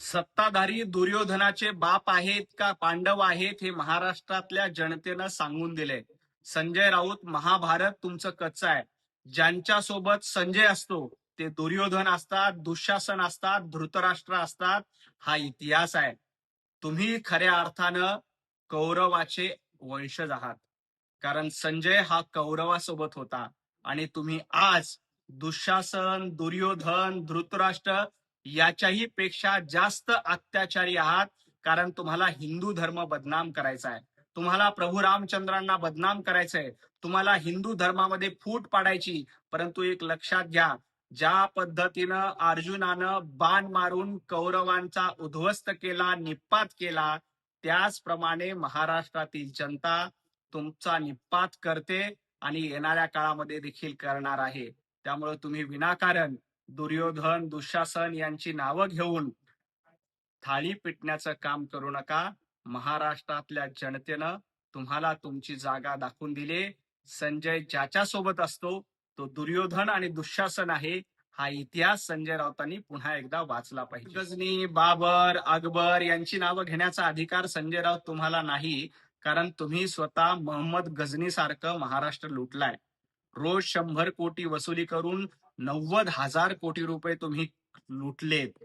सत्ताधारी दुर्योधनाचे बाप आहेत का पांडव आहेत हे महाराष्ट्रातल्या जनतेनं सांगून दिले. संजय राऊत महाभारत तुमचं कच्चं आहे. ज्यांच्या सोबत संजय असतो ते दुर्योधन असतात, दुःशासन असतात, धृतराष्ट्र असतात. हा इतिहास आहे. तुम्ही खऱ्या अर्थानं कौरवाचे वंशज आहात. कारण संजय हा कौरवासोबत होता आणि तुम्ही आज दुःशासन, दुर्योधन, धृतराष्ट्र याच्याही पेक्षा जास्त अत्याचारी आहात. कारण तुम्हाला हिंदू धर्म बदनाम करायचा आहे. तुम्हाला प्रभू रामचंद्रांना बदनाम करायचंय. तुम्हाला हिंदू धर्मामध्ये फूट पाडायची. परंतु एक लक्षात घ्या, ज्या पद्धतीनं अर्जुनानं बाण मारून कौरवांचा उद्ध्वस्त केला, निपात केला, त्याचप्रमाणे महाराष्ट्रातील जनता तुमचा निपात करते आणि येणाऱ्या काळामध्ये देखील करणार आहे. त्यामुळे तुम्ही विनाकारण दुर्योधन, दुःशासन यांची नावं घेऊन थाळी पिटण्याचं काम करू नका. महाराष्ट्रातल्या जनतेनं तुम्हाला तुमची जागा दाखवून दिली. संजय ज्याच्या सोबत असतो तो दुर्योधन आणि दुःशासन आहे. हा इतिहास संजय राऊतांनी पुन्हा एकदा वाचला पाहिजे. गजनी, बाबर, अकबर यांची नावं घेण्याचा अधिकार संजय राऊत तुम्हाला नाही. कारण तुम्ही स्वतः मोहम्मद गजनी सारखं महाराष्ट्र लुटलाय. रोज 100 कोटी वसुली करून 90,000 कोटी रुपये तुम्ही लुटलेत.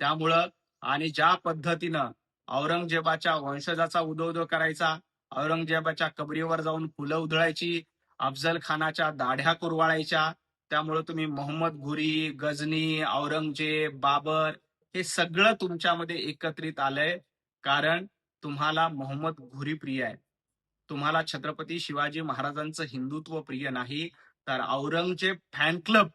त्यामुळं आणि ज्या पद्धतीनं औरंगजेबाच्या वंशजाचा उदो करायचा, औरंगजेबाच्या कबरीवर जाऊन फुलं उधळायची, अफजल खानाच्या दाढ्या कुरवाळायच्या, त्यामुळे तुम्ही मोहम्मद घुरी, गजनी, औरंगजेब, बाबर हे सगळं तुमच्यामध्ये एकत्रित आलंय. कारण तुम्हाला मोहम्मद घुरी प्रिय आहे. तुम्हाला छत्रपती शिवाजी महाराजांचं हिंदुत्व प्रिय नाही, तर औरंगजेब फॅन क्लब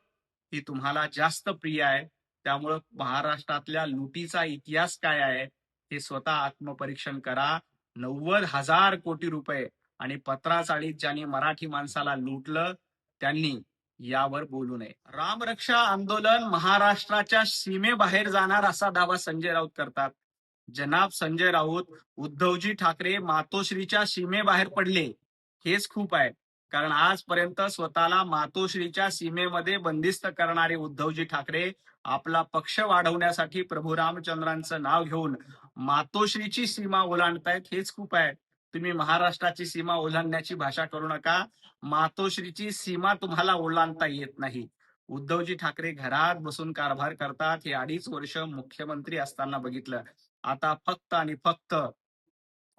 ही तुम्हाला जास्त प्रिय आहे. त्यामुळं महाराष्ट्रातल्या लुटीचा इतिहास काय आहे हे स्वतः आत्मपरीक्षण करा. 90,000 कोटी रुपये आणि पत्राचाळीत ज्यांनी मराठी माणसाला लुटलं त्यांनी यावर बोलू नये. रामरक्षा आंदोलन महाराष्ट्राच्या सीमेबाहेर जाणार असा दावा संजय राऊत करतात. जनाब संजय राऊत, उद्धवजी ठाकरे मातोश्रीच्या सीमेबाहेर पडले हेच खूप आहे. कारण आजपर्यंत स्वतःला मातोश्रीच्या सीमेमध्ये बंदिस्त करणारे उद्धवजी ठाकरे आपला पक्ष वाढवण्यासाठी प्रभू रामचंद्रांचं नाव घेऊन मातोश्रीची सीमा ओलांडतायत हेच खूप आहे. तुम्ही महाराष्ट्राची सीमा ओलांडण्याची भाषा करू नका. मातोश्रीची सीमा तुम्हाला ओलांडता येत नाही. उद्धवजी ठाकरे घरात बसून कारभार करतात हे 2.5 वर्ष मुख्यमंत्री असताना बघितलं. आता फक्त आणि फक्त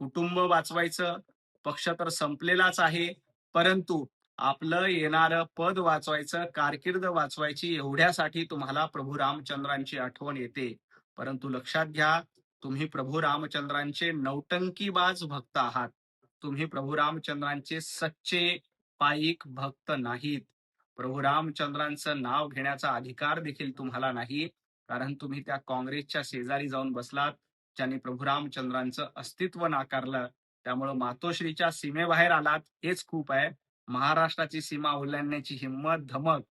कुटुंब वाचवायचं. पक्ष तर संपलेलाच आहे, परंतु आपलं येणारं पद वाचवायचं, कारकीर्द वाचवायची, एवढ्यासाठी तुम्हाला प्रभू रामचंद्रांची आठवण येते. परंतु लक्षात घ्या, तुम्ही प्रभू रामचंद्रांचे नौटंकीबाज भक्त आहात. तुम्ही प्रभू रामचंद्रांचे सच्चे पाईक भक्त नाहीत. प्रभू रामचंद्रांचं नाव घेण्याचा अधिकार देखील तुम्हाला नाही. कारण तुम्ही त्या काँग्रेसच्या शेजारी जाऊन बसलात ज्यांनी प्रभू रामचंद्रांचं अस्तित्व नाकारलं. त्यामुळे मातोश्रीच्या सीमेबाहेर आलात हेच खूप आहे. महाराष्ट्राची सीमा ओलांडण्याची हिंमत, धमक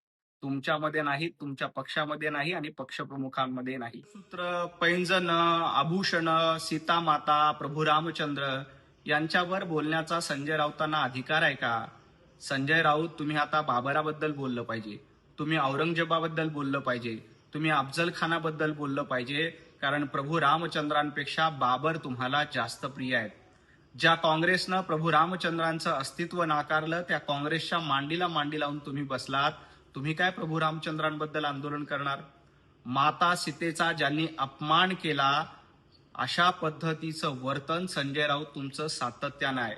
तुमच्यामध्ये नाही, तुमच्या पक्षामध्ये नाही आणि पक्षप्रमुखांमध्ये नाही. सूत्र, पैंजन, आभूषण, सीतामाता, प्रभू रामचंद्र यांच्यावर बोलण्याचा संजय राऊतांना अधिकार आहे का? संजय राऊत, तुम्ही आता बाबराबद्दल बोललं पाहिजे, तुम्ही औरंगजेबाबद्दल बोललं पाहिजे, तुम्ही अफजल खानाबद्दल बोललं पाहिजे. कारण प्रभू रामचंद्रांपेक्षा बाबर तुम्हाला जास्त प्रिय आहेत. ज्या काँग्रेसनं प्रभू रामचंद्रांचं अस्तित्व नाकारलं त्या काँग्रेसच्या मांडीला मांडी लावून तुम्ही बसलात. तुम्ही काय प्रभू रामचंद्रांबद्दल आंदोलन करणार? माता सीतेचा ज्यांनी अपमान केला अशा पद्धतीचं वर्तन संजय राऊत तुमचं सातत्यानं आहे.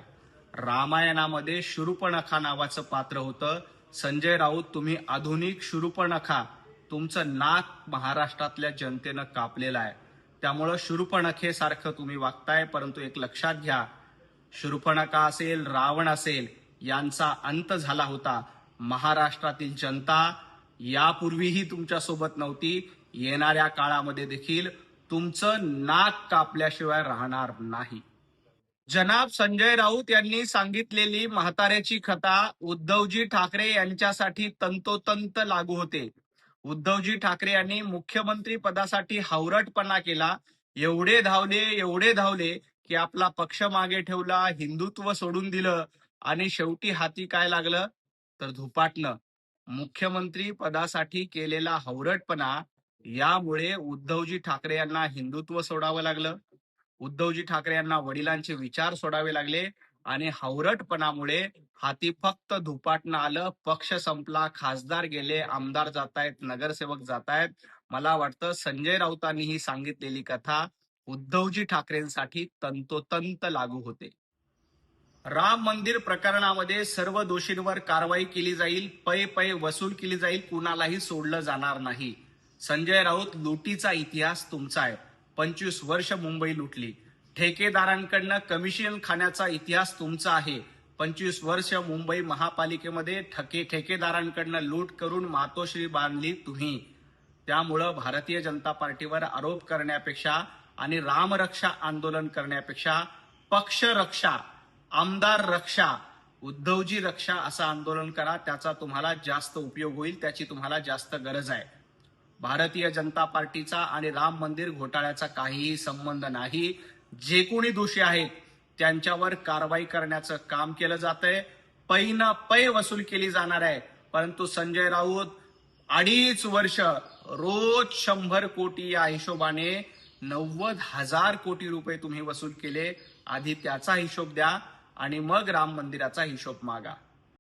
रामायणामध्ये शूर्पणखा नावाचं पात्र होतं. संजय राऊत, तुम्ही आधुनिक शूर्पणखा. तुमचं नाक महाराष्ट्रातल्या जनतेनं कापलेलं आहे. त्यामुळं शूर्पणखेसारखं तुम्ही वागताय. परंतु एक लक्षात घ्या, शूर्पणखा असेल, रावण असेल, यांचा अंत झाला होता. महाराष्ट्रातील जनता यापूर्वीही तुमच्यासोबत नव्हती, येणाऱ्या काळामध्ये देखील तुमचं नाक कापल्याशिवाय राहणार नाही. जनाब संजय राऊत यांनी सांगितलेली म्हाताऱ्याची कथा उद्धवजी ठाकरे यांच्यासाठी तंतोतंत लागू होते. उद्धवजी ठाकरे यांनी मुख्यमंत्री पदासाठी हावरटपणा केला. एवढे धावले की आपला पक्ष मागे ठेवला, हिंदुत्व सोडून दिलं आणि शेवटी हाती काय लागलं तर धुपाटणं. मुख्यमंत्री पदासाठी केलेला हावरटपणा यामुळे उद्धवजी ठाकरे यांना हिंदुत्व सोडावं लागलं. उद्धवजी ठाकरे यांना वडिलांचे विचार सोडावे लागले आणि हावरटपणामुळे हाती फक्त धुपाटणं आलं. पक्ष संपला, खासदार गेले, आमदार जातायत, नगरसेवक जातायत. मला वाटतं संजय राऊतांनी ही सांगितलेली कथा उद्धवजी ठाकरेंसाठी तंतोतंत लागू होते. राम मंदिर प्रकरणामध्ये सर्व दोषींवर कारवाई केली जाईल, पै पै वसूल केली जाईल, कुणालाही सोडलं जाणार नाही. संजय राऊत, लुटीचा इतिहास तुमचा आहे. 25 वर्ष मुंबई लुटली. ठेकेदारांकडनं कमिशन खाण्याचा इतिहास तुमचा आहे. 25 वर्ष मुंबई महापालिकेमध्ये ठेकेदारांकडनं लूट करून मातोश्री बांधली तुम्ही. त्यामुळं भारतीय जनता पार्टीवर आरोप करण्यापेक्षा आणि रामरक्षा आंदोलन करण्यापेक्षा पक्ष रक्षा, आमदार रक्षा, उद्धवजी रक्षा असं आंदोलन करा. त्याचा तुम्हाला जास्त उपयोग होईल, त्याची तुम्हाला जास्त गरज आहे. भारतीय जनता पार्टीचा आणि राम मंदिर घोटाळ्याचा काहीही संबंध नाही. जे कोणी दोषी आहेत त्यांच्यावर कारवाई करण्याचं काम केलं जातंय. पै न पै वसूल केली जाणार आहे. परंतु संजय राऊत 2.5 वर्ष रोज 100 कोटी या हिशोबाने 90,000 कोटी रुपये तुम्ही वसूल केले. आधी त्याचा हिशोब द्या आणि मग राम मंदिराचा हिशोब मागा.